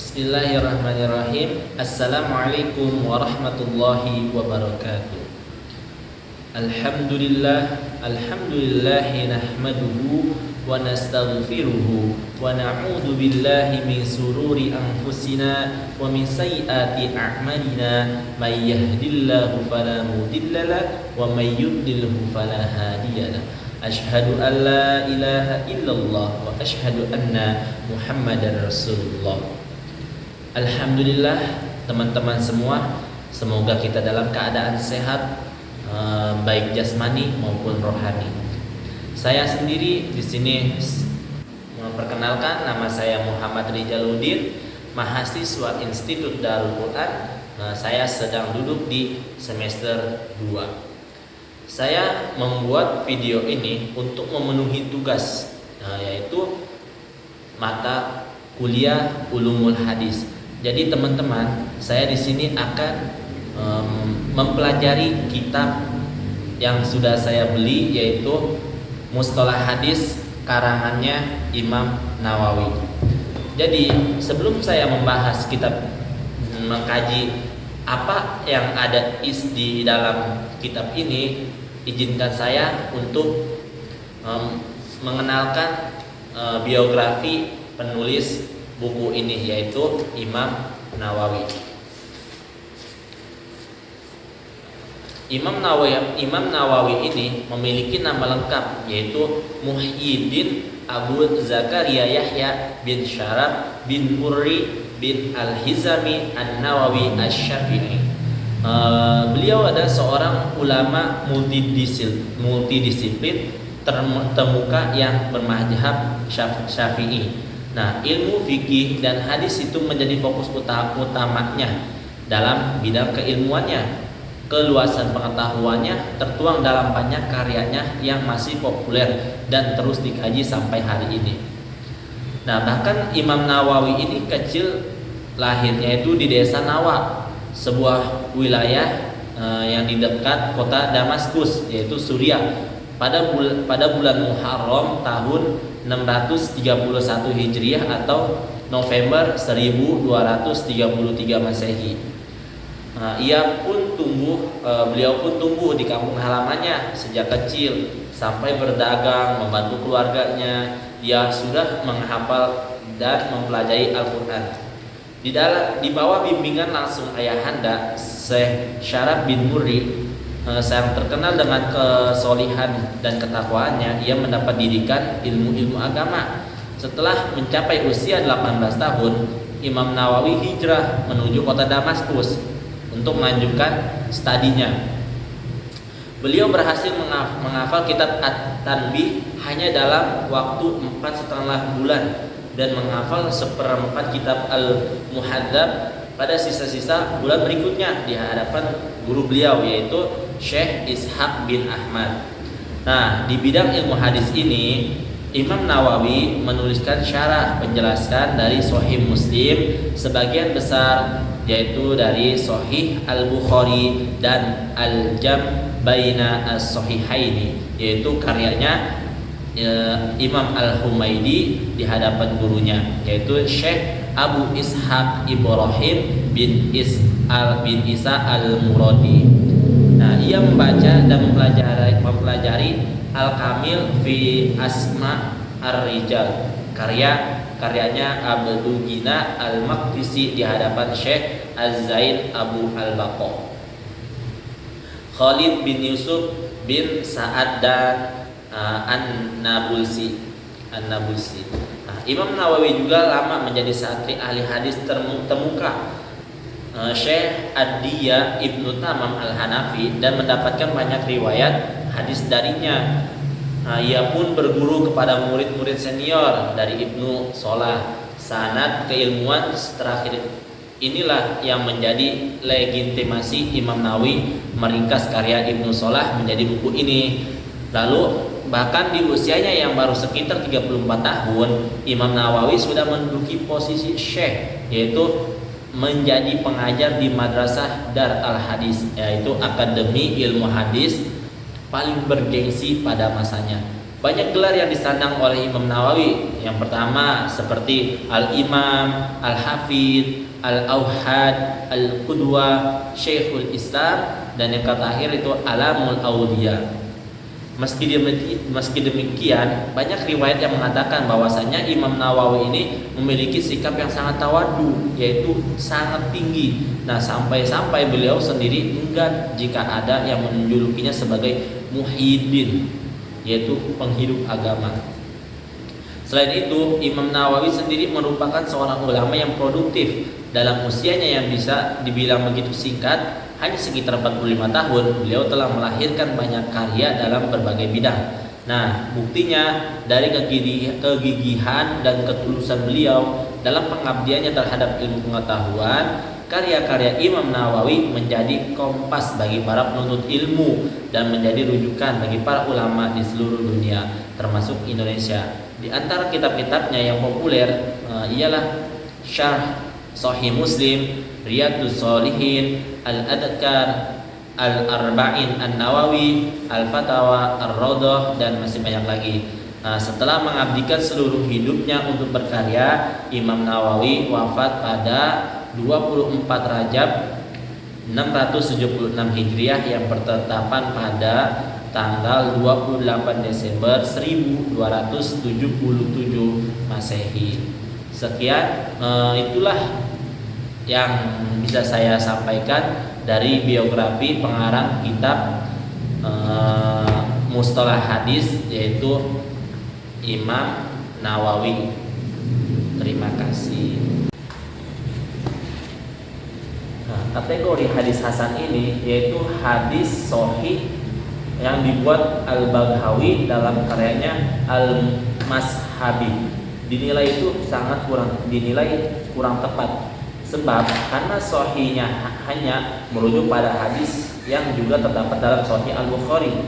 Bismillahirrahmanirrahim. Assalamualaikum warahmatullahi wabarakatuh. Alhamdulillahi nahmaduhu wa nastaghfiruhu wa na'udzu billahi min sururi anfusina wa min sayyiati a'malina. May yahdihillahu fala mudhillalah wa may yudlilhu fala hadiyalah. Asyhadu an la ilaha illallah wa asyhadu anna Muhammadar Rasulullah. Alhamdulillah teman-teman semua, semoga kita dalam keadaan sehat, baik jasmani maupun rohani. Saya sendiri di sini memperkenalkan, nama saya Muhammad Rijaluddin, mahasiswa Institut Darul Quran. Saya sedang duduk di semester 2. Saya membuat video ini untuk memenuhi tugas, yaitu mata kuliah Ulumul Hadis. Jadi teman-teman, saya di sini akan mempelajari kitab yang sudah saya beli, yaitu Mustalah Hadis karangannya Imam Nawawi. Jadi sebelum saya membahas kitab, mengkaji apa yang ada di dalam kitab ini, izinkan saya untuk mengenalkan biografi penulis buku ini, yaitu Imam Nawawi. Imam Nawawi ini memiliki nama lengkap, yaitu Muhyiddin Abu Zakaria Yahya bin Syaraf bin Murri bin Al-Hizami An-Nawawi Asy-Syafi'i. Beliau adalah seorang ulama multidisiplin terkemuka yang bermadzhab Syafi'i. Nah, ilmu fikih dan hadis itu menjadi fokus utamanya dalam bidang keilmuannya. Keluasan pengetahuannya tertuang dalam banyak karyanya yang masih populer dan terus dikaji sampai hari ini. Nah, bahkan Imam Nawawi ini kecil, lahirnya itu di desa Nawa, sebuah wilayah yang di dekat kota Damaskus, yaitu Suriah, pada bulan Muharram tahun 631 Hijriah atau November 1233 Masehi. Beliau pun tumbuh di kampung halamannya sejak kecil, sampai berdagang, membantu keluarganya. Dia sudah menghafal dan mempelajari Al-Quran. Di bawah bimbingan langsung ayahanda Syekh Syaraf bin Murri, yang terkenal dengan kesolihan dan ketakwaannya, ia mendapat didikan ilmu-ilmu agama. Setelah mencapai usia 18 tahun, Imam Nawawi hijrah menuju kota Damaskus untuk melanjutkan studinya. Beliau berhasil menghafal kitab At-Tanbih hanya dalam waktu 4,5 bulan dan menghafal seperempat kitab Al-Muhadzab pada sisa-sisa bulan berikutnya di hadapan guru beliau, yaitu Syekh Ishaq bin Ahmad. Nah, di bidang ilmu hadis ini, Imam Nawawi menuliskan syarah penjelasan dari Sahih Muslim sebagian besar, yaitu dari Sahih Al-Bukhari dan Al-Jam' Baina As-Sahihaini, yaitu karyanya Imam Al-Humaidi di hadapan gurunya, yaitu Syekh Abu Ishaq Ibrahim bin Isa Al-Muradi. Nah, ia membaca dan mempelajari Al-Kamil fi Asma Ar-Rijal, karyanya Abdul Ghina Al-Maqdisi di hadapan Syekh Az-Zaid Abu Al-Baqah. Khalid bin Yusuf bin Sa'ad dan An-Nabulsi. Nah, Imam Nawawi juga lama menjadi santri ahli hadis termuka Syekh Ad-Diya Ibnu Tamam Al-Hanafi dan mendapatkan banyak riwayat hadis darinya. Ia pun berguru kepada murid-murid senior dari Ibnu Solah. Sanad keilmuan terakhir inilah yang menjadi legitimasi Imam Nawawi meringkas karya Ibnu Solah menjadi buku ini. Lalu bahkan di usianya yang baru sekitar 34 tahun, Imam Nawawi sudah menduduki posisi syekh, yaitu menjadi pengajar di Madrasah Dar Al-Hadis, yaitu akademi ilmu hadis paling bergengsi pada masanya. Banyak gelar yang disandang oleh Imam Nawawi. Yang pertama seperti Al-Imam, Al-Hafidh, Al-Auhad, Al-Qudwa, Syekhul Islam, dan yang terakhir itu Alamul Auliya. Meski demikian, banyak riwayat yang mengatakan bahwasanya Imam Nawawi ini memiliki sikap yang sangat tawadu, yaitu sangat tinggi. Nah, sampai-sampai beliau sendiri enggan jika ada yang menjulukinya sebagai muhyiddin, yaitu penghidup agama. Selain itu, Imam Nawawi sendiri merupakan seorang ulama yang produktif. Dalam usianya yang bisa dibilang begitu singkat, hanya sekitar 45 tahun, beliau telah melahirkan banyak karya dalam berbagai bidang. Nah, buktinya dari kegigihan dan ketulusan beliau dalam pengabdiannya terhadap ilmu pengetahuan, karya-karya Imam Nawawi menjadi kompas bagi para penuntut ilmu dan menjadi rujukan bagi para ulama di seluruh dunia, termasuk Indonesia. Di antara kitab-kitabnya yang populer ialah Syarh Sahih Muslim, Riyadhus Shalihin, Al-Adhkar, Al-Arba'in An-Nawawi, Al-Fatawa, Ar-Raudhah, dan masih banyak lagi. Setelah mengabdikan seluruh hidupnya untuk berkarya, Imam Nawawi wafat pada 24 Rajab 676 Hijriah yang bertetapan pada tanggal 28 Desember 1277 Masehi. Sekian, itulah yang bisa saya sampaikan dari biografi pengarang kitab Mustalah Hadis, yaitu Imam Nawawi. Terima kasih. Nah, kategori hadis hasan ini yaitu hadis sahih yang dibuat Al-Baghawi dalam karyanya Al-Mashabi. Dinilai kurang tepat. Sebab karena sahihnya hanya merujuk pada hadis yang juga terdapat dalam Sahih Al-Bukhari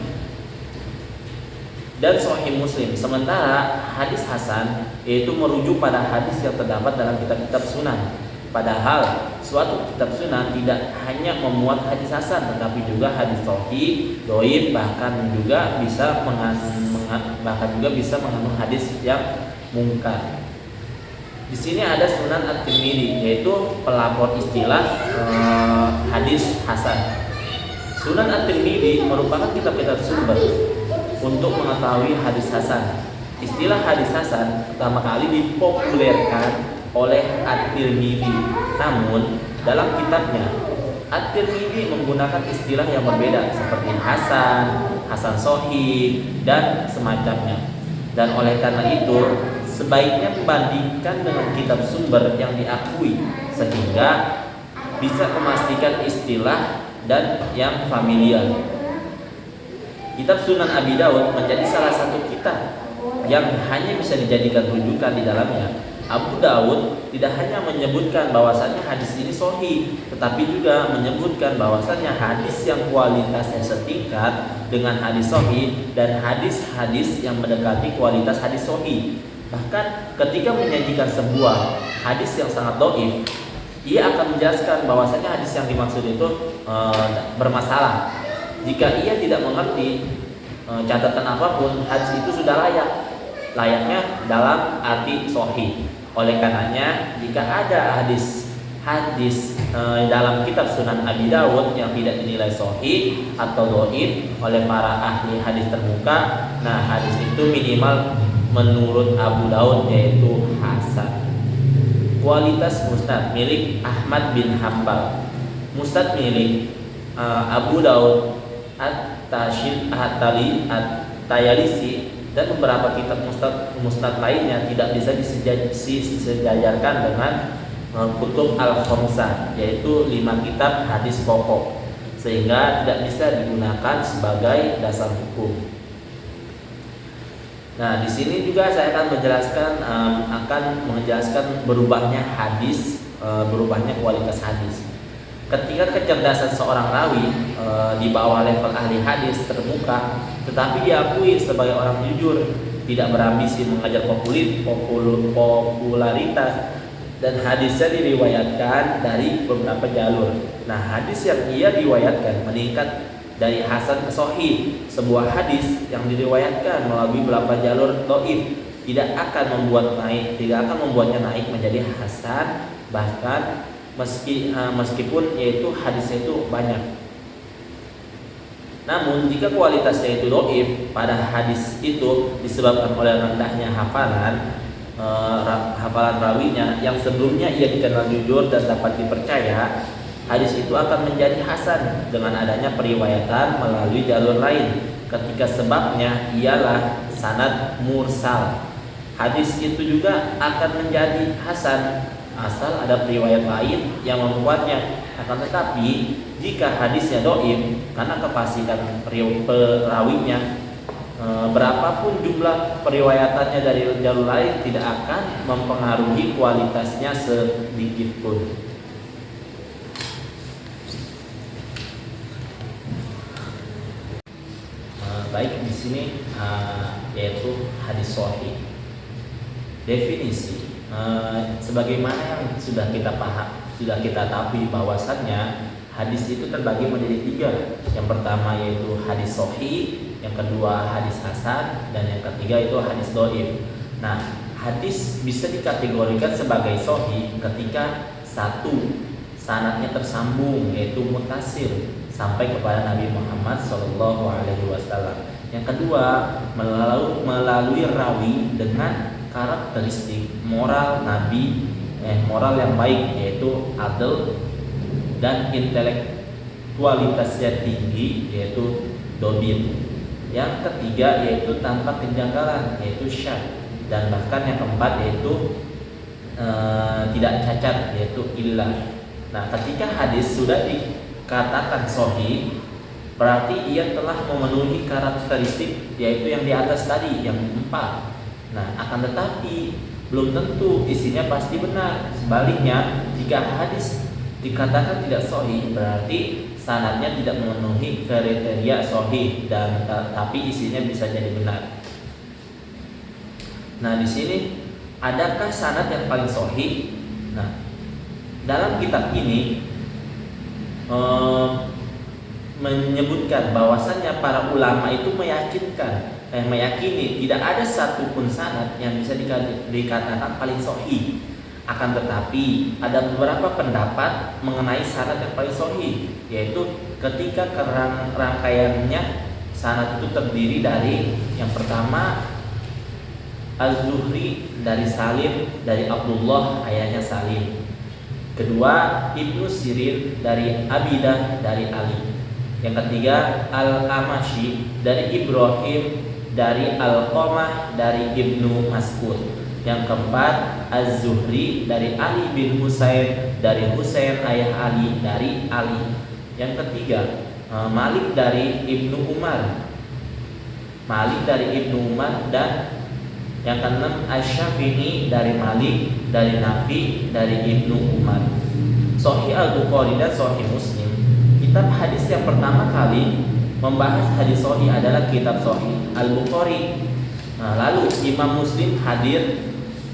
dan Sahih Muslim. Sementara hadis hasan yaitu merujuk pada hadis yang terdapat dalam kitab-kitab sunan. Padahal suatu kitab sunan tidak hanya memuat hadis hasan, tetapi juga hadis sahih, dhaif, bahkan juga bisa mengandung hadis yang mungkar. Di sini ada Sunan At-Tirmidzi, yaitu pelapor istilah hadis hasan. Sunan At-Tirmidzi merupakan kitab-kitab sumber untuk mengetahui hadis hasan. Istilah hadis hasan pertama kali dipopulerkan oleh At-Tirmidzi. Namun dalam kitabnya At-Tirmidzi menggunakan istilah yang berbeda seperti hasan, hasan sahih, dan semacamnya. Dan oleh karena itu sebaiknya membandingkan dengan kitab sumber yang diakui sehingga bisa memastikan istilah dan yang familiar. Kitab Sunan Abi Dawud menjadi salah satu kitab yang hanya bisa dijadikan rujukan di dalamnya. Abu Dawud tidak hanya menyebutkan bahwasannya hadis ini sahih, tetapi juga menyebutkan bahwasannya hadis yang kualitasnya setingkat dengan hadis sahih dan hadis-hadis yang mendekati kualitas hadis sahih. Bahkan ketika menyajikan sebuah hadis yang sangat dhaif, ia akan menjelaskan bahwasannya hadis yang dimaksud itu bermasalah. Jika ia tidak mengerti catatan apapun, hadis itu sudah layaknya dalam arti sahih. Oleh karenanya, jika ada hadis dalam kitab Sunan Abi Dawud yang tidak dinilai sahih atau dhaif oleh para ahli hadis terbuka, nah hadis itu minimal menurut Abu Dawud yaitu hasan. Kualitas musnad milik Ahmad bin Hanbal. Musnad milik Abu Dawud, At-Tayalisi dan beberapa kitab musnad lainnya tidak bisa disejajarkan dengan kutub al-khamsah, yaitu 5 kitab hadis pokok, sehingga tidak bisa digunakan sebagai dasar hukum. Nah, di sini juga saya akan menjelaskan berubahnya hadis, berubahnya kualitas hadis. Ketika kecerdasan seorang rawi di bawah level ahli hadis terbuka, tetapi diakui sebagai orang jujur, tidak berambisi mengajar popularitas, dan hadisnya diriwayatkan dari beberapa jalur. Nah, hadis yang ia riwayatkan meningkat dari hasan ke sahih. Sebuah hadis yang diriwayatkan melalui beberapa jalur dhaif tidak akan membuatnya naik menjadi hasan, bahkan meskipun yaitu hadisnya itu banyak. Namun jika kualitasnya itu dhaif, pada hadis itu disebabkan oleh rendahnya hafalan rawinya yang sebelumnya ia dikenal jujur dan dapat dipercaya, hadis itu akan menjadi hasan dengan adanya periwayatan melalui jalur lain ketika sebabnya ialah sanad mursal. Hadis itu juga akan menjadi hasan asal ada periwayat lain yang membuatnya. Akan tetapi jika hadisnya dhaif karena kefasikan perawinya, berapapun jumlah periwayatannya dari jalur lain tidak akan mempengaruhi kualitasnya sedikit pun. Baik, di sini yaitu hadis sahih. Definisi sebagaimana yang sudah kita ketahui bahwasannya hadis itu terbagi menjadi 3. Yang pertama yaitu hadis sahih, yang kedua hadis hasan, dan yang ketiga itu hadis dhaif. Nah, hadis bisa dikategorikan sebagai sahih ketika satu, sanadnya tersambung yaitu muttasil sampai kepada Nabi Muhammad SAW. Yang kedua, melalui rawi dengan karakteristik moral moral yang baik yaitu adil dan intelektualitasnya tinggi yaitu dobit. Yang ketiga yaitu tanpa kejanggalan yaitu syadz, dan bahkan yang keempat yaitu tidak cacat yaitu illah. Nah, ketika hadis sudah dikatakan sahih, berarti ia telah memenuhi karakteristik yaitu yang di atas tadi, yang 4. Nah, akan tetapi belum tentu isinya pasti benar. Sebaliknya, jika hadis dikatakan tidak sahih, berarti sanadnya tidak memenuhi kriteria sahih dan tapi isinya bisa jadi benar. Nah, di sini adakah sanad yang paling sahih? Nah, dalam kitab ini menyebutkan bahwasannya para ulama itu meyakini tidak ada satupun sanad yang bisa dikatakan paling sahih. Akan tetapi ada beberapa pendapat mengenai sanad yang paling sahih, yaitu ketika rangkaiannya sanad itu terdiri dari yang pertama Az-Zuhri dari Salim dari Abdullah ayahnya Salim. Kedua, Ibnu Sirin dari Abidah dari Ali. Yang ketiga, Al-Amashi dari Ibrahim dari Al-Qamah dari Ibnu Mas'ud. Yang keempat, Az-Zuhri dari Ali bin Husain dari Husain ayah Ali dari Ali. Yang ketiga, Malik dari Ibnu Umar dan yang keenam Asy-Syafi'i dari Malik dari Nafi dari Ibnu Umar. Sahih Al-Bukhari dan Sahih Muslim. Kitab hadis yang pertama kali membahas hadis sahih adalah kitab Sahih Al-Bukhari. Nah, lalu Imam Muslim hadir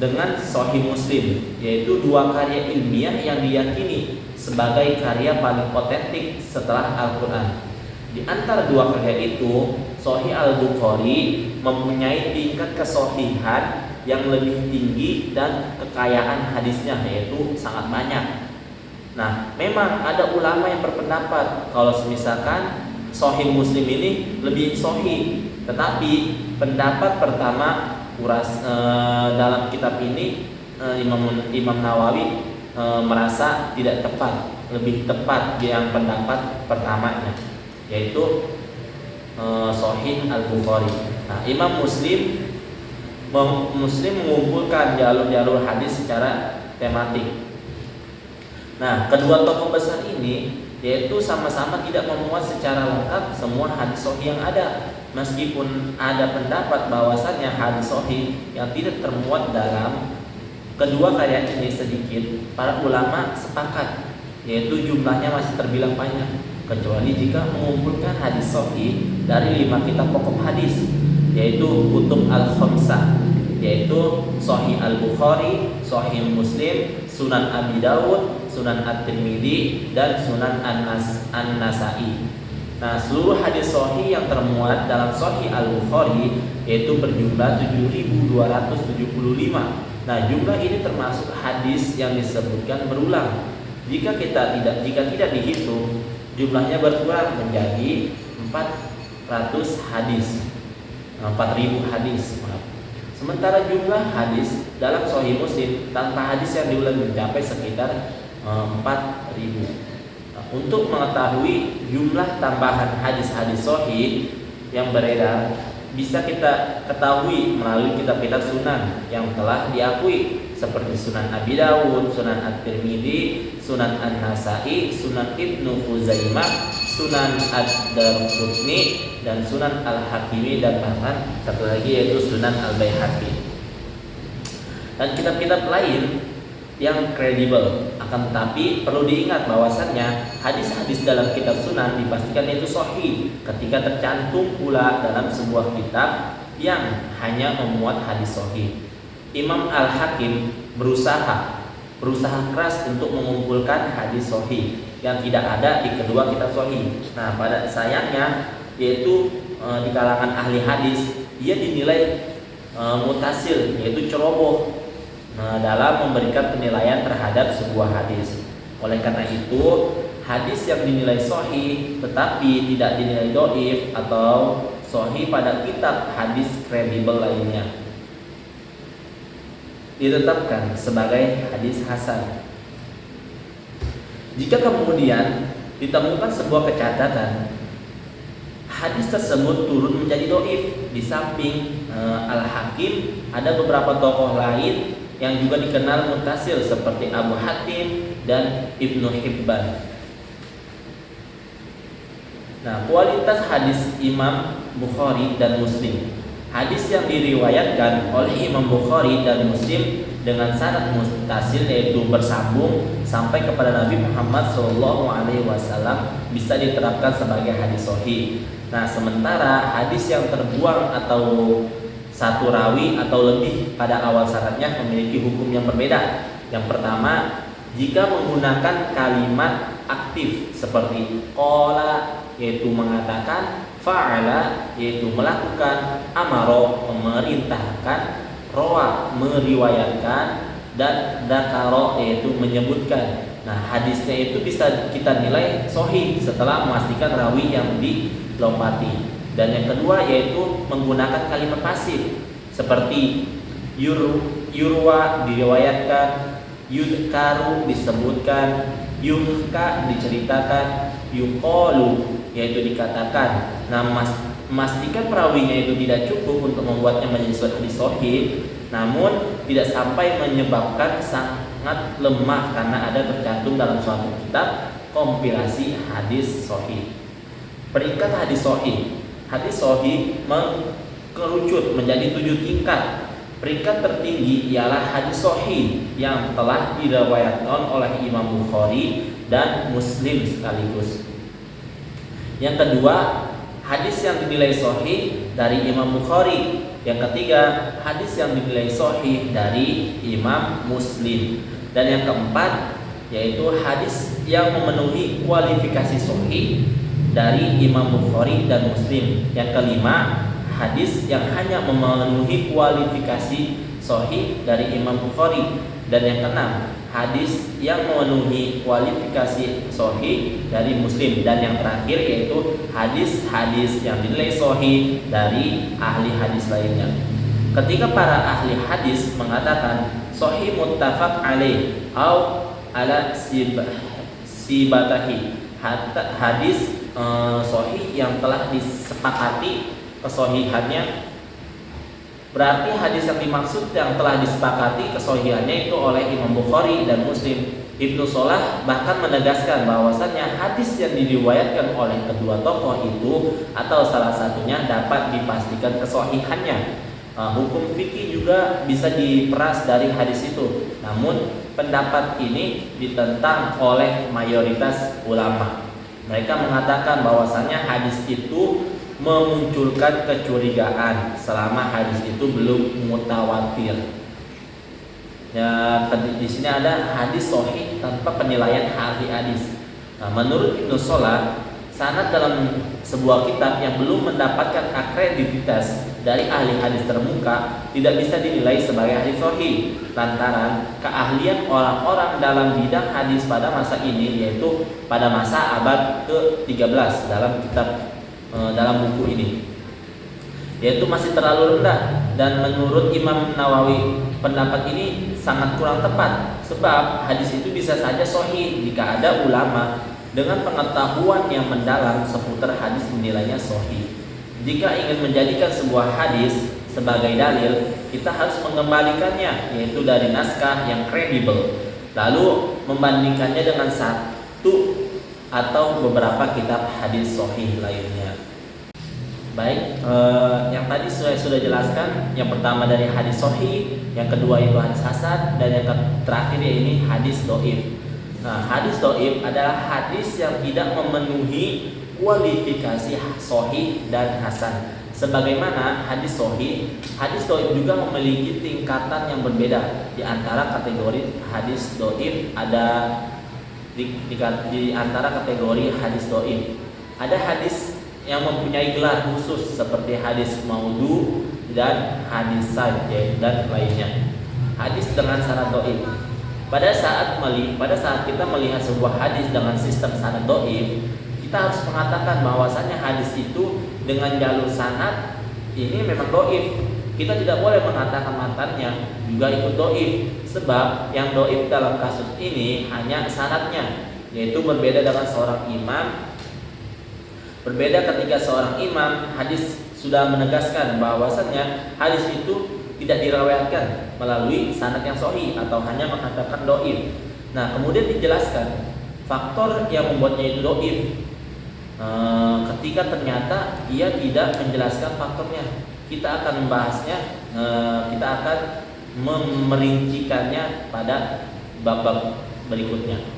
dengan Sahih Muslim, yaitu 2 karya ilmiah yang diyakini sebagai karya paling otentik setelah Al-Quran. Di antara 2 karya itu, Sahih Al-Bukhari mempunyai tingkat kesahihan yang lebih tinggi dan kekayaan hadisnya yaitu sangat banyak. Nah, memang ada ulama yang berpendapat kalau misalkan Sahih Muslim ini lebih sahih, tetapi pendapat pertama dalam kitab ini Imam Nawawi merasa tidak tepat, lebih tepat yang pendapat pertamanya yaitu Sahih Al-Bukhari. Nah, Imam Muslim mengumpulkan jalur-jalur hadis secara tematik. Nah, kedua tokoh besar ini yaitu sama-sama tidak memuat secara lengkap semua hadis sahih yang ada, meskipun ada pendapat bahwasannya hadis sahih yang tidak termuat dalam kedua karya ini sedikit. Para ulama sepakat yaitu jumlahnya masih terbilang banyak, kecuali jika mengumpulkan hadis sahih dari 5 kitab pokok hadis yaitu kutub al-khamsah, yaitu Sahih Al-Bukhari, Sahih Muslim, Sunan Abi Dawud, Sunan At-Tirmidzi, dan Sunan An-Nasa'i. Nah, seluruh hadis sahih yang termuat dalam Sahih Al-Bukhari yaitu berjumlah 7.275. Nah, jumlah ini termasuk hadis yang disebutkan berulang. Jika tidak dihitung, jumlahnya berkurang menjadi 400 hadis. 4.000 hadis. Sementara jumlah hadis dalam Sahih Muslim tanpa hadis yang diulang mencapai sekitar 4.000. Untuk mengetahui jumlah tambahan hadis-hadis sahih yang beredar bisa kita ketahui melalui kitab-kitab sunan yang telah diakui seperti Sunan Abi Dawud, Sunan At-Tirmidzi, Sunan An-Nasa'i, Sunan Ibnu Khuzaimah, Sunan Ad-Darqutni, dan Sunan Al-Hakimi, dan bahkan satu lagi yaitu Sunan Al-Baihaqi. Dan kitab-kitab lain yang kredibel. Akan tetapi perlu diingat bahwasannya hadis-hadis dalam kitab sunan dipastikan itu sahih ketika tercantum pula dalam sebuah kitab yang hanya memuat hadis sahih. Imam Al-Hakim berusaha keras untuk mengumpulkan hadis sahih yang tidak ada di kedua kitab sahih. Nah, pada sayangnya yaitu di kalangan ahli hadis dia dinilai mutasil, yaitu ceroboh dalam memberikan penilaian terhadap sebuah hadis. Oleh karena itu, hadis yang dinilai sahih tetapi tidak dinilai dhaif atau sahih pada kitab hadis kredibel lainnya ditetapkan sebagai hadis hasan. Jika kemudian ditemukan sebuah kecacatan, hadis tersebut turun menjadi dhaif. Di samping Al-Hakim, ada beberapa tokoh lain yang juga dikenal mutasil seperti Abu Hatim dan Ibnu Hibban. Nah, kualitas hadis Imam Bukhari dan Muslim. Hadis yang diriwayatkan oleh Imam Bukhari dan Muslim dengan sanad mutasil yaitu bersambung sampai kepada Nabi Muhammad SAW bisa diterapkan sebagai hadis sahih. Nah, sementara hadis yang terbuang atau satu rawi atau lebih pada awal sanadnya memiliki hukum yang berbeda. Yang pertama, jika menggunakan kalimat aktif seperti qala yaitu mengatakan, fa'ala yaitu melakukan, amaro memerintahkan, rawa meriwayatkan, dan dzakara yaitu menyebutkan. Nah, hadisnya itu bisa kita nilai sahih setelah memastikan rawi yang dilompati. Dan yang kedua yaitu menggunakan kalimat pasif seperti yurwa diriwayatkan, yudkaru disebutkan, yuhka diceritakan, yuqalu yaitu dikatakan. Nah, memastikan perawinya itu tidak cukup untuk membuatnya menjadi hadis sahih, namun tidak sampai menyebabkan sangat lemah karena ada tercantum dalam suatu kitab kompilasi hadis sahih. Peringkat hadis sahih. Hadis sahih mengerucut menjadi 7 tingkat. Peringkat tertinggi ialah hadis sahih yang telah diriwayatkan oleh Imam Bukhari dan Muslim sekaligus. Yang kedua, hadis yang dinilai sahih dari Imam Bukhari. Yang ketiga, hadis yang dinilai sahih dari Imam Muslim. Dan yang keempat, yaitu hadis yang memenuhi kualifikasi sahih dari Imam Bukhari dan Muslim. Yang kelima, hadis yang hanya memenuhi kualifikasi sahih dari Imam Bukhari. Dan yang keenam, hadis yang memenuhi kualifikasi sahih dari Muslim. Dan yang terakhir yaitu hadis-hadis yang dinilai sahih dari ahli hadis lainnya. Ketika para ahli hadis mengatakan sahih muttafaq alaih atau ala sibatahi, hadis sahih yang telah disepakati kesahihannya, berarti hadis yang dimaksud yang telah disepakati kesahihannya itu oleh Imam Bukhari dan Muslim. Ibnu Shalah bahkan menegaskan bahwasannya hadis yang diriwayatkan oleh kedua tokoh itu atau salah satunya dapat dipastikan kesahihannya. Hukum fikih juga bisa diperas dari hadis itu. Namun pendapat ini ditentang oleh mayoritas ulama. Mereka mengatakan bahwasannya hadis itu memunculkan kecurigaan selama hadis itu belum mutawatir. Ya, di sini ada hadis sahih tanpa penilaian ahli hadis. Nah, menurut Ibnu Shalah, sanad dalam sebuah kitab yang belum mendapatkan akreditasi dari ahli hadis termuka tidak bisa dinilai sebagai hadis sahih lantaran keahlian orang-orang dalam bidang hadis pada masa ini, yaitu pada masa abad ke-13 dalam kitab dalam buku ini, yaitu masih terlalu rendah. Dan menurut Imam Nawawi, pendapat ini sangat kurang tepat sebab hadis itu bisa saja sahih jika ada ulama dengan pengetahuan yang mendalam seputar hadis menilainya sahih. Jika ingin menjadikan sebuah hadis sebagai dalil, kita harus mengembalikannya, yaitu dari naskah yang kredibel, lalu membandingkannya dengan satu atau beberapa kitab hadis sahih lainnya. Baik, yang tadi saya sudah jelaskan. Yang pertama dari hadis sahih, yang kedua itu hadis hasan, dan yang terakhir ini hadis dhaif. Nah, hadis dhaif adalah hadis yang tidak memenuhi kualifikasi sahih dan hasan. Sebagaimana hadis sahih, hadis dhaif juga memiliki tingkatan yang berbeda. Di antara kategori hadis dhaif ada di antara kategori hadis dhaif ada hadis yang mempunyai gelar khusus seperti hadis maudhu dan hadis sajjah dan lainnya. Hadis dengan sanad dhaif. Pada saat kita melihat sebuah hadis dengan sistem sanad dhaif, kita harus mengatakan bahwasannya hadis itu dengan jalur sanad ini memang dhaif. Kita tidak boleh mengatakan matannya juga ikut dhaif, sebab yang dhaif dalam kasus ini hanya sanadnya, yaitu berbeda dengan seorang imam. Berbeda ketika seorang imam hadis sudah menegaskan bahwasannya hadis itu tidak diriwayatkan melalui sanad yang sahih atau hanya mengatakan dhaif. Nah, kemudian dijelaskan faktor yang membuatnya itu dhaif. Ketika ternyata dia tidak menjelaskan faktornya, kita akan membahasnya, kita akan memerincikannya pada bab-bab berikutnya.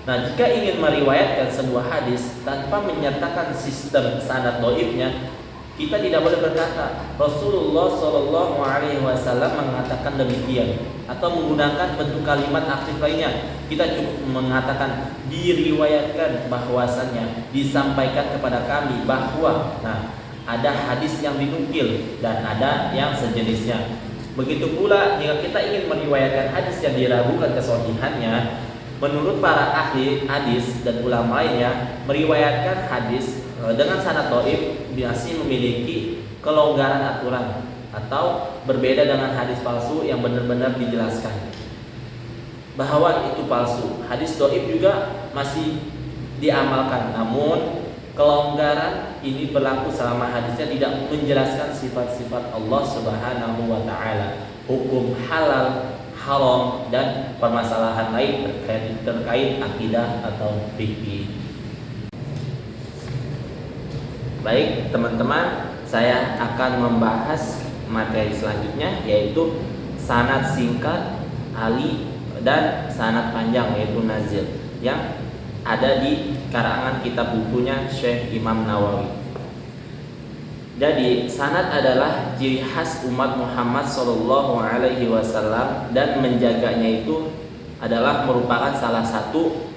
Nah, jika ingin meriwayatkan sebuah hadis tanpa menyertakan sistem sanad dhaifnya, kita tidak boleh berkata Rasulullah Shallallahu Alaihi Wasallam mengatakan demikian atau menggunakan bentuk kalimat aktif lainnya. Kita cukup mengatakan diriwayatkan, bahwasannya disampaikan kepada kami bahwa. Nah, ada hadis yang dinukil dan ada yang sejenisnya. Begitu pula jika kita ingin meriwayatkan hadis yang diragukan kesahihannya, menurut para ahli hadis dan ulama lainnya, meriwayatkan hadis dengan sanad dhaif masih memiliki kelonggaran aturan atau berbeda dengan hadis palsu yang benar-benar dijelaskan bahwa itu palsu. Hadis dhaif juga masih diamalkan, namun kelonggaran ini berlaku selama hadisnya tidak menjelaskan sifat-sifat Allah Subhanahu wa taala, hukum halal, haram, dan permasalahan lain terkait akidah atau fikih. Baik teman-teman, saya akan membahas materi selanjutnya, yaitu sanad singkat ali dan sanad panjang yaitu nazil, yang ada di karangan kitab bukunya Syekh Imam Nawawi. Jadi sanad adalah ciri khas umat Muhammad Sallallahu Alaihi Wasallam, dan menjaganya itu adalah merupakan salah satu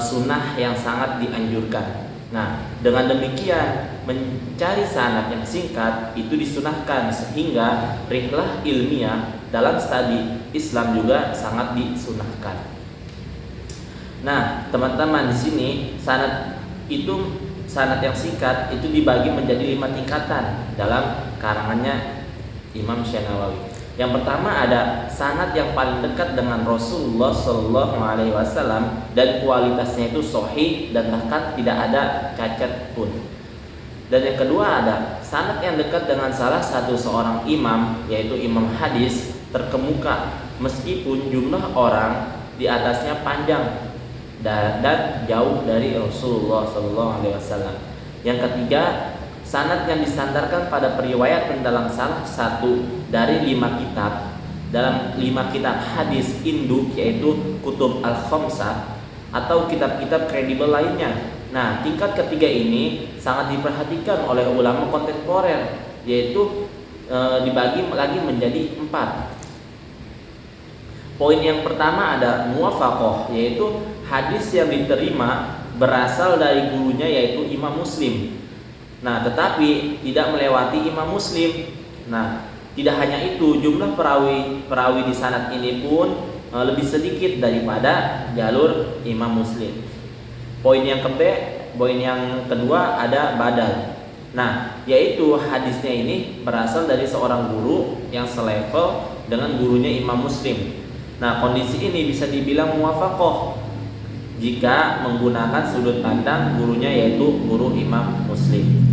sunnah yang sangat dianjurkan. Nah, dengan demikian mencari sanad yang singkat itu disunahkan, sehingga rihlah ilmiah dalam studi Islam juga sangat disunahkan. Nah, teman-teman, di sini sanad yang singkat itu dibagi menjadi 5 tingkatan dalam karangannya Imam Syekh Nawawi. Yang pertama ada sanad yang paling dekat dengan Rasulullah Shallallahu Alaihi Wasallam dan kualitasnya itu sahih dan bahkan tidak ada cacat pun. Dan yang kedua ada sanad yang dekat dengan salah satu seorang imam, yaitu imam hadis terkemuka, meskipun jumlah orang di atasnya panjang dan jauh dari Rasulullah SAW. Yang ketiga, sanad yang disandarkan pada periwayatan dalam salah satu dari 5 kitab, dalam 5 kitab hadis induk, yaitu kutub al-khamsah atau kitab-kitab kredibel lainnya. Nah, tingkat ketiga ini sangat diperhatikan oleh ulama kontemporer, yaitu dibagi lagi menjadi 4. Poin yang pertama ada muwafaqah, yaitu hadis yang diterima berasal dari gurunya yaitu Imam Muslim. Nah, tetapi tidak melewati Imam Muslim. Nah, tidak hanya itu, jumlah perawi di sanad ini pun lebih sedikit daripada jalur Imam Muslim. Poin yang kedua ada badal. Nah, yaitu hadisnya ini berasal dari seorang guru yang selevel dengan gurunya Imam Muslim. Nah, kondisi ini bisa dibilang muwafaqah jika menggunakan sudut pandang gurunya yaitu guru Imam Muslim.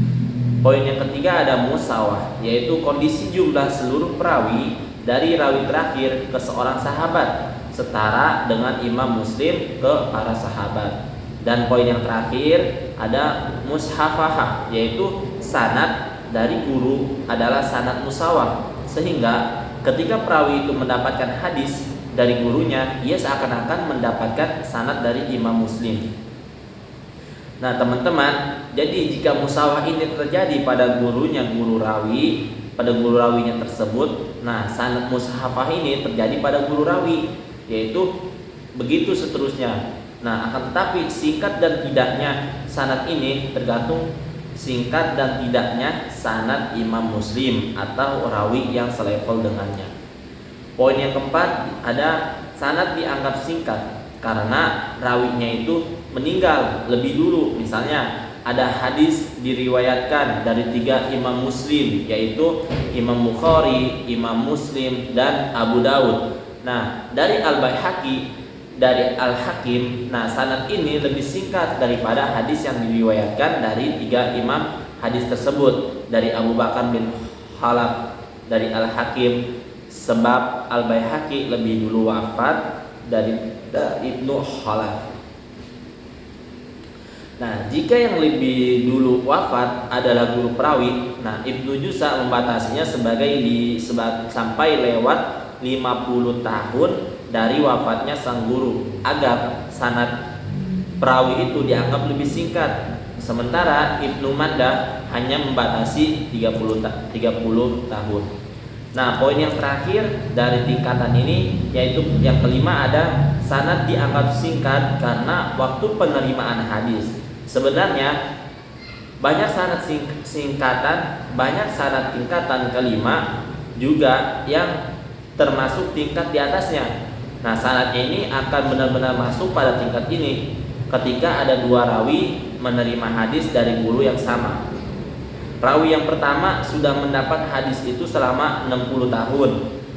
Poin yang ketiga ada musawah, yaitu kondisi jumlah seluruh perawi dari rawi terakhir ke seorang sahabat setara dengan Imam Muslim ke para sahabat. Dan poin yang terakhir ada mushafahah, yaitu sanad dari guru adalah sanad musawah, sehingga ketika perawi itu mendapatkan hadis dari gurunya, ia seakan-akan mendapatkan sanad dari Imam Muslim. Nah, teman-teman, jadi jika musawah ini terjadi pada guru rawinya tersebut, nah sanad mushafah ini terjadi pada guru rawi, yaitu begitu seterusnya. Nah, akan tetapi singkat dan tidaknya sanad ini tergantung singkat dan tidaknya sanad Imam Muslim atau rawi yang selevel dengannya. Poin yang keempat ada sanad dianggap singkat karena rawinya itu meninggal lebih dulu. Misalnya ada hadis diriwayatkan dari 3 Imam Muslim, yaitu Imam Bukhari, Imam Muslim, dan Abu Daud. Nah, dari Al-Baihaqi, dari Al-Hakim, nah sanad ini lebih singkat daripada hadis yang diriwayatkan dari 3 imam hadis tersebut, dari Abu Bakar bin Khalaf, dari Al-Hakim, sebab Al-Baihaqi lebih dulu wafat dari Ibnu Khalaf. Nah, jika yang lebih dulu wafat adalah guru perawi, nah Ibnu Jusa membatasinya sampai lewat 50 tahun dari wafatnya sang guru agar sanad perawi itu dianggap lebih singkat. Sementara Ibnu Manda hanya membatasi 30 tahun. Nah, poin yang terakhir dari tingkatan ini yaitu yang kelima ada sanad dianggap singkat karena waktu penerimaan hadis. Sebenarnya banyak sanad tingkatan kelima juga yang termasuk tingkat di atasnya. Nah, sanadnya ini akan benar-benar masuk pada tingkat ini ketika ada 2 rawi menerima hadis dari guru yang sama. Rawi yang pertama sudah mendapat hadis itu selama 60 tahun.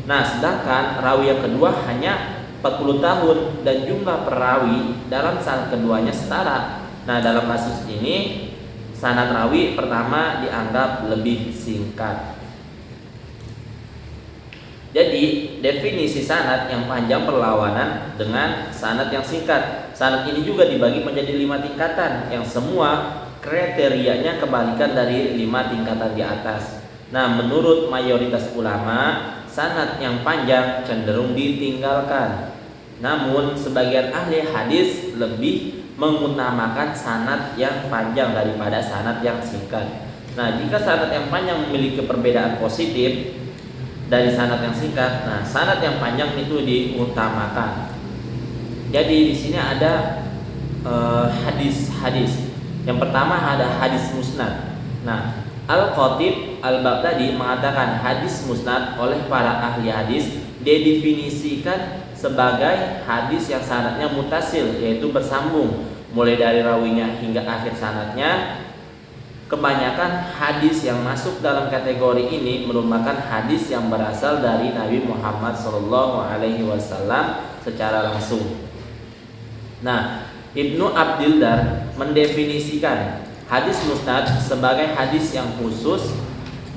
Nah, sedangkan rawi yang kedua hanya 40 tahun dan jumlah perawi dalam sanad keduanya setara. Nah, dalam kasus ini sanad rawi pertama dianggap lebih singkat. Jadi, definisi sanad yang panjang perlawanan dengan sanad yang singkat. Sanad ini juga dibagi menjadi 5 tingkatan yang semua kriterianya kebalikan dari 5 tingkatan di atas. Nah, menurut mayoritas ulama, sanad yang panjang cenderung ditinggalkan. Namun, sebagian ahli hadis lebih mengutamakan sanad yang panjang daripada sanad yang singkat. Nah, jika sanad yang panjang memiliki perbedaan positif dari sanad yang singkat, nah sanad yang panjang itu diutamakan. Jadi di sini ada hadis-hadis. Yang pertama ada hadis musnad. Nah, Al-Khatib Al-Baghdadi mengatakan hadis musnad oleh para ahli hadis didefinisikan sebagai hadis yang sanadnya mutasil, yaitu bersambung mulai dari rawinya hingga akhir sanadnya. Kebanyakan hadis yang masuk dalam kategori ini merupakan hadis yang berasal dari Nabi Muhammad SAW secara langsung. Nah, Ibnu Abdildar mendefinisikan hadis musnad sebagai hadis yang khusus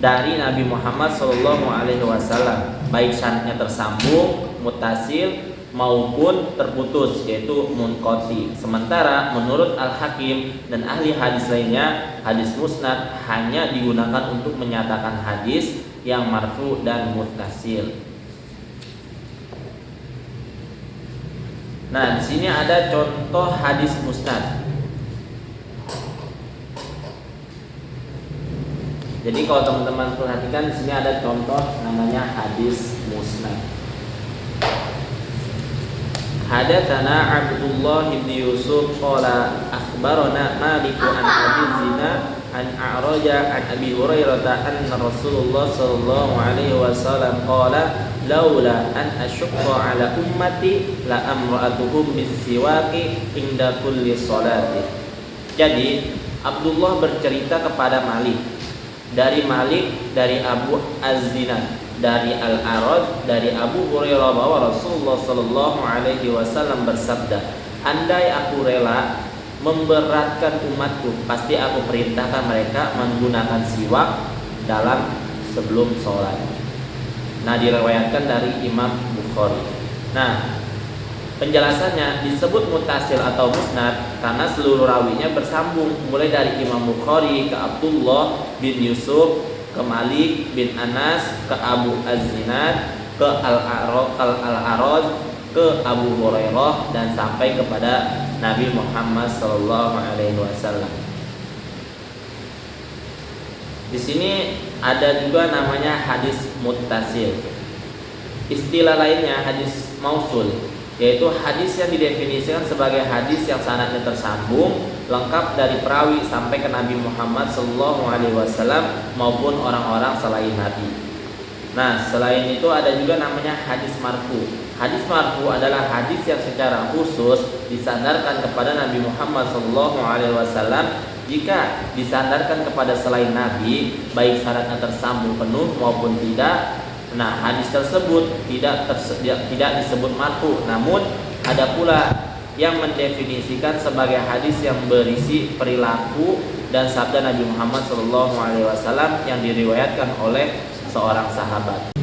dari Nabi Muhammad SAW, baik sanadnya tersambung, mutasil maupun terputus, yaitu munqati. Sementara menurut Al-Hakim dan ahli hadis lainnya, hadis musnad hanya digunakan untuk menyatakan hadis yang marfu dan muttasil. Nah, di sini ada contoh hadis musnad. Jadi kalau teman-teman perhatikan di sini ada contoh namanya hadis musnad. Hadatsana Abdullah bin Yusuf qala akhbarana Malik an Abi Zina an A'raja an Abi Hurairah anna Rasulullah sallallahu alaihi wasallam qala laula an asyqa ala ummati la amra'atuhum bis-siwaki inda kulli sholati. Jadi Abdullah bercerita kepada Malik dari Abu Az-Zinad, dari Al-A'raj, dari Abu Hurairah bahwa Rasulullah sallallahu alaihi wasallam bersabda, andai aku rela memberatkan umatku, pasti aku perintahkan mereka menggunakan siwak dalam sebelum sholat. Nah, diriwayatkan dari Imam Bukhari. Nah, penjelasannya disebut mutasil atau musnad karena seluruh rawinya bersambung, mulai dari Imam Bukhari ke Abdullah bin Yusuf, ke Malik bin Anas, ke Abu Az-Zinad, ke Al-A'raj, ke Abu Hurairah, dan sampai kepada Nabi Muhammad sallallahu alaihi wasallam. Di sini ada juga namanya hadis muttasil. Istilah lainnya hadis mausul, yaitu hadis yang didefinisikan sebagai hadis yang sanadnya tersambung lengkap dari perawi sampai ke Nabi Muhammad SAW maupun orang-orang selain Nabi. Nah, selain itu ada juga namanya hadis marfu. Hadis marfu adalah hadis yang secara khusus disandarkan kepada Nabi Muhammad SAW. Jika disandarkan kepada selain Nabi, baik sanadnya tersambung penuh maupun tidak, nah hadis tersebut tidak disebut marfu. Namun ada pula yang mendefinisikan sebagai hadis yang berisi perilaku dan sabda Nabi Muhammad SAW yang diriwayatkan oleh seorang sahabat.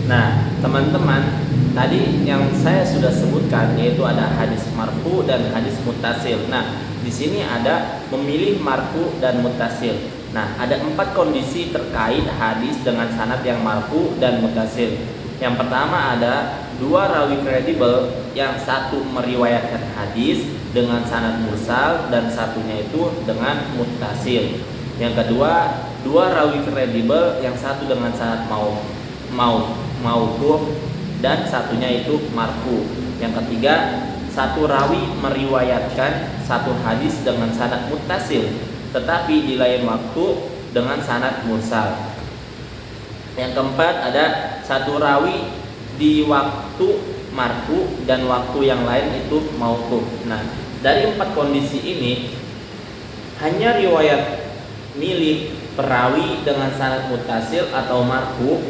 Nah, teman-teman, tadi yang saya sudah sebutkan yaitu ada hadis marfu dan hadis muttasil. Nah, di sini ada memilih marfu dan muttasil. Nah, ada 4 kondisi terkait hadis dengan sanad yang marfu dan muttasil. Yang pertama ada 2 rawi kredibel, yang satu meriwayatkan hadis dengan sanad mursal dan satunya itu dengan muttasil. Yang kedua, 2 rawi kredibel, yang satu dengan sanad mauquf dan satunya itu marfu. Yang ketiga, 1 rawi meriwayatkan satu hadis dengan sanad muttasil tetapi di lain waktu dengan sanad mursal. Yang keempat, ada 1 rawi di waktu marfu dan waktu yang lain itu mauquf. Nah, dari 4 kondisi ini hanya riwayat milik perawi dengan sanad muttasil atau marfu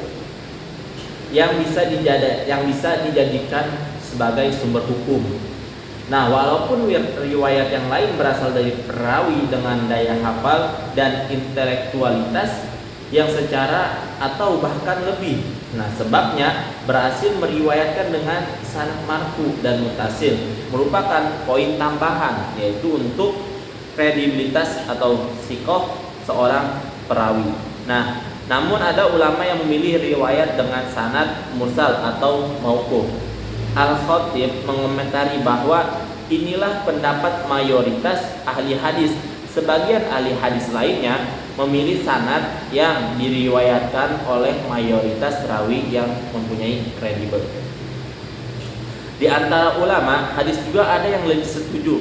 yang bisa dijadikan sebagai sumber hukum. Nah, walaupun riwayat yang lain berasal dari perawi dengan daya hafal dan intelektualitas yang secara atau bahkan lebih. Nah, sebabnya berhasil meriwayatkan dengan sanad marfu dan muttasil merupakan poin tambahan, yaitu untuk kredibilitas atau sikoh seorang perawi. Nah, namun ada ulama yang memilih riwayat dengan sanad mursal atau mauquf. Al-Khatib mengomentari bahwa inilah pendapat mayoritas ahli hadis. Sebagian ahli hadis lainnya memilih sanad yang diriwayatkan oleh mayoritas rawi yang mempunyai kredibel. Di antara ulama hadis juga ada yang lebih setuju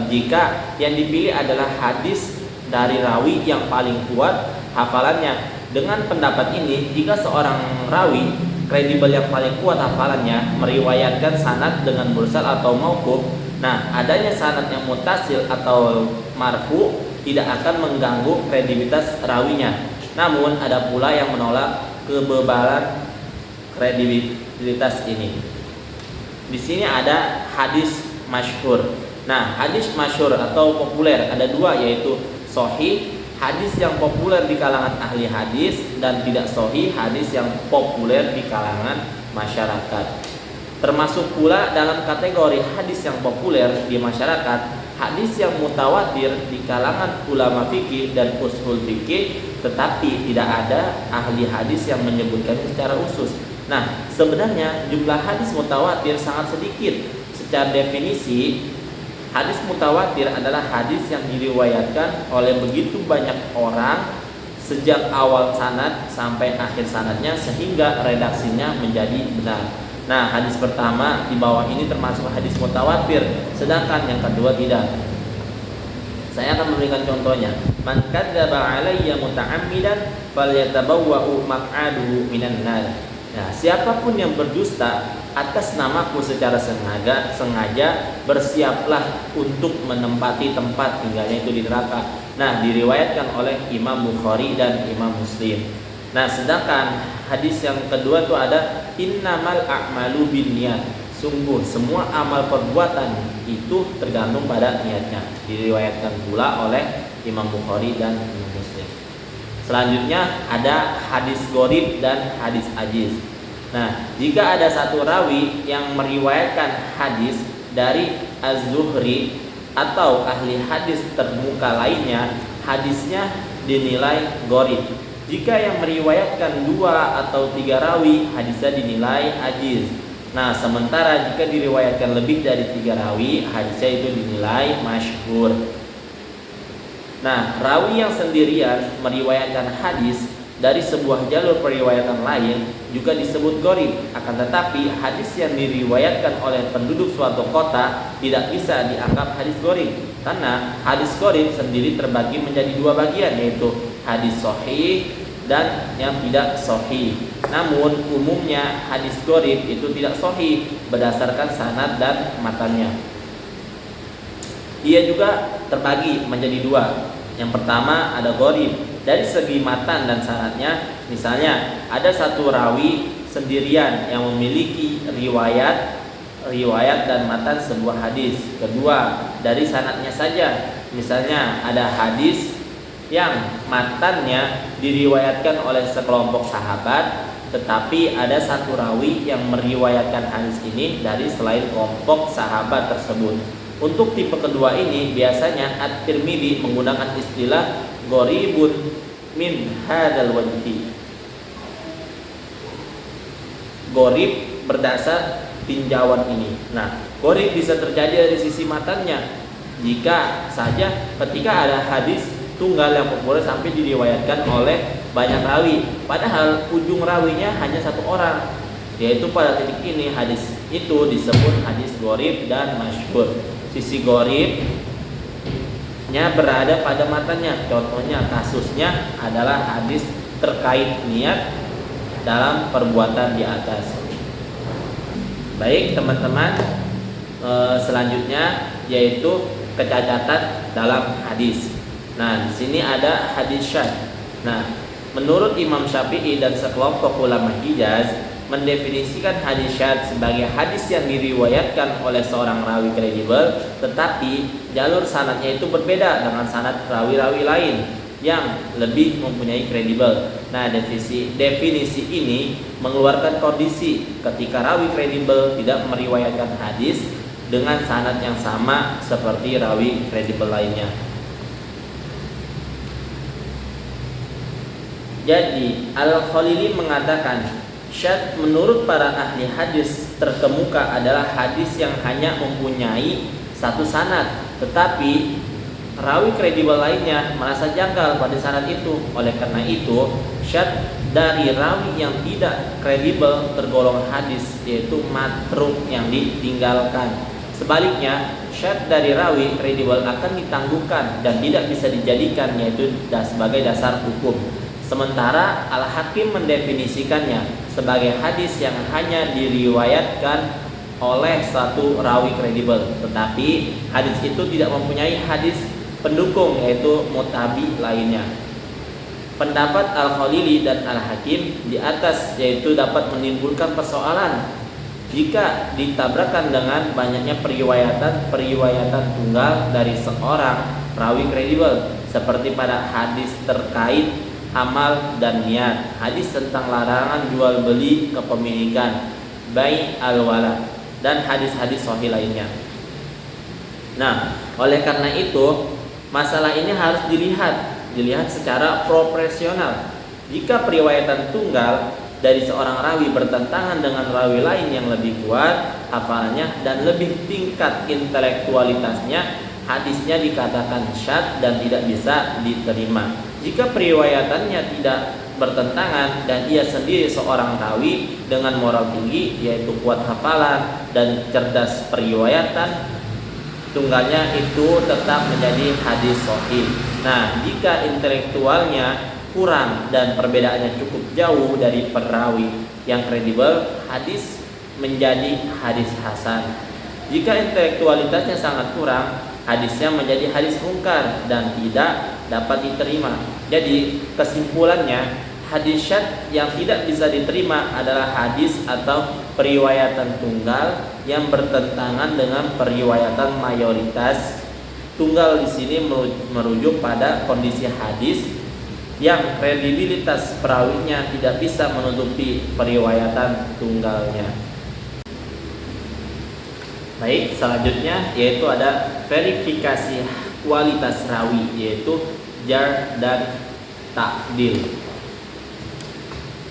jika yang dipilih adalah hadis dari rawi yang paling kuat hafalannya. Dengan pendapat ini, jika seorang rawi kredibel yang paling kuat hafalannya meriwayatkan sanad dengan mursal atau mauquf, nah adanya sanad yang muttasil atau marfu tidak akan mengganggu kredibilitas rawinya. Namun ada pula yang menolak kebebalan kredibilitas ini. Di sini ada hadis masyhur. Nah, hadis masyhur atau populer ada 2, yaitu sahih, hadis yang populer di kalangan ahli hadis, dan tidak sahih, hadis yang populer di kalangan masyarakat. Termasuk pula dalam kategori hadis yang populer di masyarakat, hadis yang mutawatir di kalangan ulama fikih dan ushul fikih, tetapi tidak ada ahli hadis yang menyebutkannya secara khusus. Nah, sebenarnya jumlah hadis mutawatir sangat sedikit. Secara definisi, hadis mutawatir adalah hadis yang diriwayatkan oleh begitu banyak orang sejak awal sanad sampai akhir sanadnya sehingga redaksinya menjadi benar. Nah, hadis pertama di bawah ini termasuk hadis mutawatir, sedangkan yang kedua tidak. Saya akan memberikan contohnya. Man kadzdzaba 'alayya muta'ammidan falyatabawwa'u maq'adahu minan nar. Nah, siapapun yang berdusta atas namaku secara sengaja bersiaplah untuk menempati tempat tinggalnya itu di neraka. Nah, diriwayatkan oleh Imam Bukhari dan Imam Muslim. Nah, sedangkan hadis yang kedua itu ada innamal a'malu binniyat. Sungguh semua amal perbuatan itu tergantung pada niatnya. Diriwayatkan pula oleh Imam Bukhari dan Imam Muslim. Selanjutnya ada hadis gharib dan hadis ajiz. Nah, jika ada satu rawi yang meriwayatkan hadis dari Az-Zuhri atau ahli hadis termuka lainnya, hadisnya dinilai gharib. Jika yang meriwayatkan 2 atau 3 rawi, hadisnya dinilai ajiz. Nah, sementara jika diriwayatkan lebih dari 3 rawi, hadisnya itu dinilai masyhur. Nah, rawi yang sendirian meriwayatkan hadis dari sebuah jalur periwayatan lain juga disebut gharib. Akan tetapi hadis yang diriwayatkan oleh penduduk suatu kota tidak bisa dianggap hadis gharib, karena hadis gharib sendiri terbagi menjadi 2 bagian, yaitu hadis sahih dan yang tidak sahih. Namun umumnya hadis gharib itu tidak sahih berdasarkan sanad dan matannya. Ia juga terbagi menjadi 2. Yang pertama ada gharib dari segi matan dan sanadnya. Misalnya ada satu rawi sendirian yang memiliki riwayat dan matan sebuah hadis. Kedua, dari sanadnya saja. Misalnya ada hadis yang matannya diriwayatkan oleh sekelompok sahabat, tetapi ada satu rawi yang meriwayatkan hadis ini dari selain kelompok sahabat tersebut. Untuk tipe kedua ini biasanya At-Tirmidzi menggunakan istilah gharibun min hadzal wajhi. Gharib berdasar tinjauan ini. Nah, gharib bisa terjadi dari sisi matannya. Jika saja ketika ada hadis tunggal yang populer sampai diriwayatkan oleh banyak rawi, padahal ujung rawinya hanya satu orang, yaitu pada titik ini hadis itu disebut hadis gharib dan masyhur. Sisi gharibnya berada pada matanya. Contohnya, kasusnya adalah hadis terkait niat dalam perbuatan di atas. Baik teman-teman, selanjutnya yaitu kecacatan dalam hadis. Nah, di sini ada hadis syadz. Nah, menurut Imam Syafi'i dan sekelompok ulama Hijaz mendefinisikan hadis syadz sebagai hadis yang diriwayatkan oleh seorang rawi kredibel, tetapi jalur sanadnya itu berbeda dengan sanad rawi-rawi lain yang lebih mempunyai kredibel. Nah, definisi ini mengeluarkan kondisi ketika rawi kredibel tidak meriwayatkan hadis dengan sanad yang sama seperti rawi kredibel lainnya. Jadi Al-Khalili mengatakan syadz menurut para ahli hadis terkemuka adalah hadis yang hanya mempunyai satu sanad, tetapi rawi kredibel lainnya merasa janggal pada sanad itu. Oleh karena itu, syadz dari rawi yang tidak kredibel tergolong hadis, yaitu matruk yang ditinggalkan. Sebaliknya, syadz dari rawi kredibel akan ditangguhkan dan tidak bisa dijadikan yaitu sebagai dasar hukum. Sementara Al-Hakim mendefinisikannya sebagai hadis yang hanya diriwayatkan oleh satu rawi kredibel, tetapi hadis itu tidak mempunyai hadis pendukung yaitu mutabi lainnya. Pendapat Al-Khalili dan Al-Hakim di atas yaitu dapat menimbulkan persoalan jika ditabrakkan dengan banyaknya periwayatan tunggal dari seorang rawi kredibel, seperti pada hadis terkait amal dan niat, hadis tentang larangan jual beli kepemilikan, bai al-wala, dan hadis-hadis sahih lainnya. Nah, oleh karena itu masalah ini harus dilihat secara proporsional. Jika periwayatan tunggal dari seorang rawi bertentangan dengan rawi lain yang lebih kuat hafalannya dan lebih tingkat intelektualitasnya, hadisnya dikatakan syadz dan tidak bisa diterima. Jika periwayatannya tidak bertentangan dan ia sendiri seorang rawi dengan moral tinggi, yaitu kuat hafalan dan cerdas periwayatan, tunggalnya itu tetap menjadi hadis sahih. Nah, jika intelektualnya kurang dan perbedaannya cukup jauh dari perawi yang kredibel, hadis menjadi hadis hasan. Jika intelektualitasnya sangat kurang, hadisnya menjadi hadis mungkar dan tidak dapat diterima. Jadi kesimpulannya, hadis syadz yang tidak bisa diterima adalah hadis atau periwayatan tunggal yang bertentangan dengan periwayatan mayoritas. Tunggal di sini merujuk pada kondisi hadis yang kredibilitas perawinya tidak bisa menutupi periwayatan tunggalnya. Baik, selanjutnya yaitu ada verifikasi kualitas rawi, yaitu jar dan ta'dil.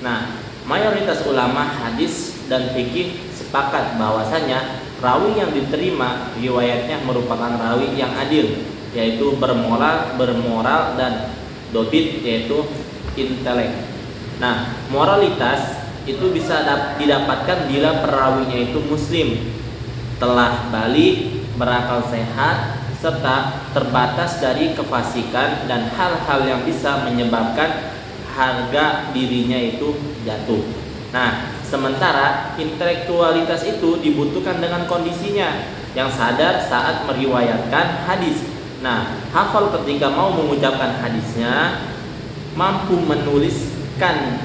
Nah, mayoritas ulama hadis dan fikih sepakat bahwasanya rawi yang diterima riwayatnya merupakan rawi yang adil, yaitu bermoral dan dobit, yaitu intelek. Nah, moralitas itu bisa didapatkan bila perawinya itu muslim, telah balik, berakal sehat, serta terbatas dari kefasikan dan hal-hal yang bisa menyebabkan harga dirinya itu jatuh. Nah, sementara intelektualitas itu dibutuhkan dengan kondisinya, yang sadar saat meriwayatkan hadis. Nah, hafal ketika mau mengucapkan hadisnya, mampu menuliskan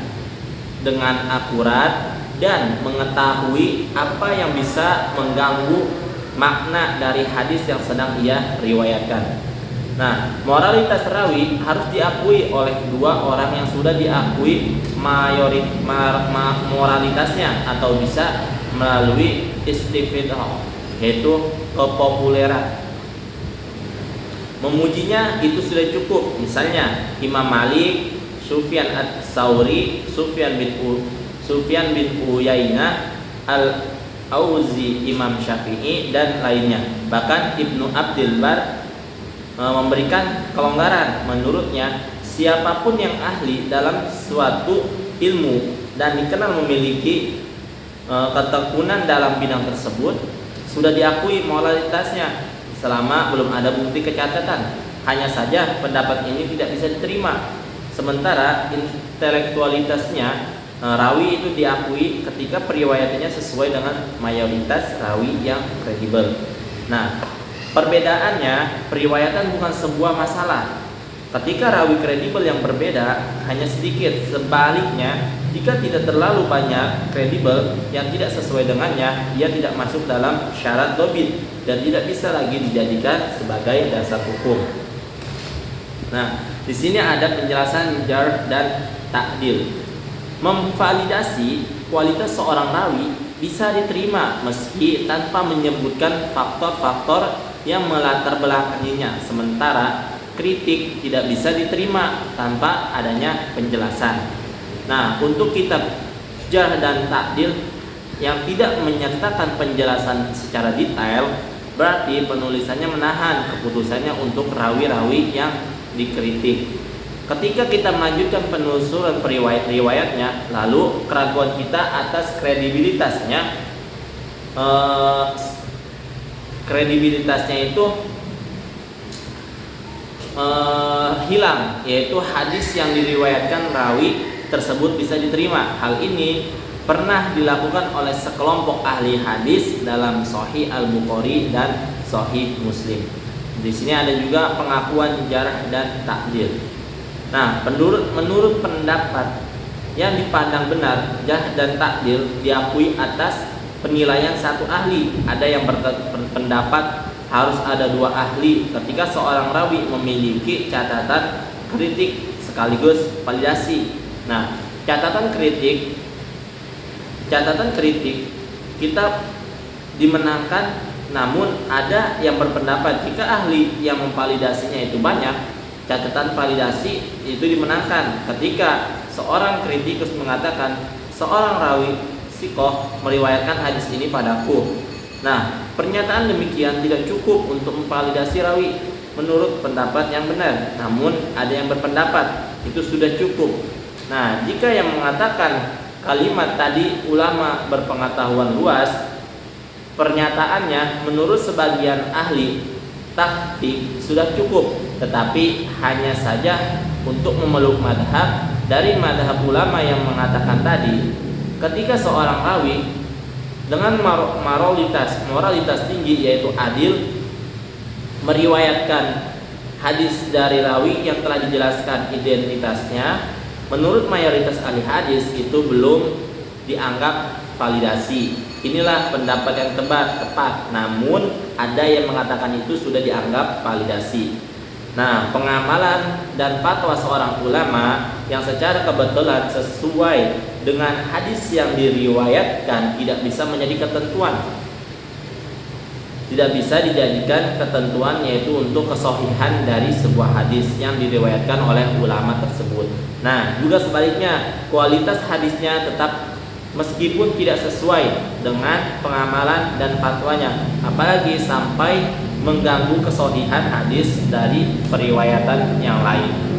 dengan akurat dan mengetahui apa yang bisa mengganggu makna dari hadis yang sedang ia riwayatkan. Nah, moralitas rawi harus diakui oleh dua orang yang sudah diakui moralitasnya, atau bisa melalui istifidah, yaitu kepopuleran. Memujinya itu sudah cukup. Misalnya Imam Malik, Sufyan ats-Tsauri, Sufyan bin Uyainah, Al-Auzi, Imam Syafi'i dan lainnya. Bahkan Ibnu Abdul Bar memberikan kelonggaran. Menurutnya, siapapun yang ahli dalam suatu ilmu dan dikenal memiliki ketekunan dalam bidang tersebut sudah diakui moralitasnya selama belum ada bukti kecatatan. Hanya saja pendapat ini tidak bisa diterima. Sementara intelektualitasnya rawi itu diakui ketika periwayatannya sesuai dengan mayoritas rawi yang kredibel. Nah, perbedaannya, periwayatan bukan sebuah masalah. Ketika rawi kredibel yang berbeda hanya sedikit. Sebaliknya, jika tidak terlalu banyak kredibel yang tidak sesuai dengannya, ia tidak masuk dalam syarat dobit dan tidak bisa lagi dijadikan sebagai dasar hukum. Nah, di sini ada penjelasan jar dan ta'dil. Memvalidasi kualitas seorang rawi bisa diterima meski tanpa menyebutkan faktor-faktor yang melatar belakanginya. Sementara kritik tidak bisa diterima tanpa adanya penjelasan. Nah, untuk kitab jar dan ta'dil yang tidak menyertakan penjelasan secara detail, berarti penulisannya menahan keputusannya untuk rawi-rawi yang dikritik. Ketika kita melanjutkan penelusuran riwayatnya, lalu keraguan kita atas kredibilitasnya itu hilang, yaitu hadis yang diriwayatkan rawi tersebut bisa diterima. Hal ini pernah dilakukan oleh sekelompok ahli hadis dalam Sahih Al-Bukhari dan Sahih Muslim. Di sini ada juga pengakuan jarh dan ta'dil. Nah, menurut pendapat yang dipandang benar, jarh dan ta'dil diakui atas penilaian satu ahli. Ada yang berpendapat harus ada dua ahli ketika seorang rawi memiliki catatan kritik sekaligus validasi. Nah, catatan kritik kita dimenangkan, namun ada yang berpendapat jika ahli yang memvalidasinya itu banyak, catatan validasi itu dimenangkan. Ketika seorang kritikus mengatakan seorang rawi sikoh meriwayatkan hadis ini padaku. Nah, pernyataan demikian tidak cukup untuk memvalidasi rawi menurut pendapat yang benar. Namun ada yang berpendapat itu sudah cukup. Nah, jika yang mengatakan kalimat tadi ulama berpengetahuan luas, pernyataannya menurut sebagian ahli tahqiq sudah cukup, tetapi hanya saja untuk memeluk madhab dari madhab ulama yang mengatakan tadi, ketika seorang rawi dengan moralitas tinggi yaitu adil meriwayatkan hadis dari rawi yang telah dijelaskan identitasnya, menurut mayoritas ahli hadis itu belum dianggap validasi. Inilah pendapat yang tepat, namun ada yang mengatakan itu sudah dianggap validasi. Nah, pengamalan dan fatwa seorang ulama yang secara kebetulan sesuai dengan hadis yang diriwayatkan tidak bisa menjadi ketentuan. Tidak bisa dijadikan ketentuan, yaitu untuk kesohihan dari sebuah hadis yang diriwayatkan oleh ulama tersebut. Nah, juga sebaliknya, kualitas hadisnya tetap meskipun tidak sesuai dengan pengamalan dan fatwanya, apalagi sampai mengganggu kesohihan hadis dari periwayatan yang lain.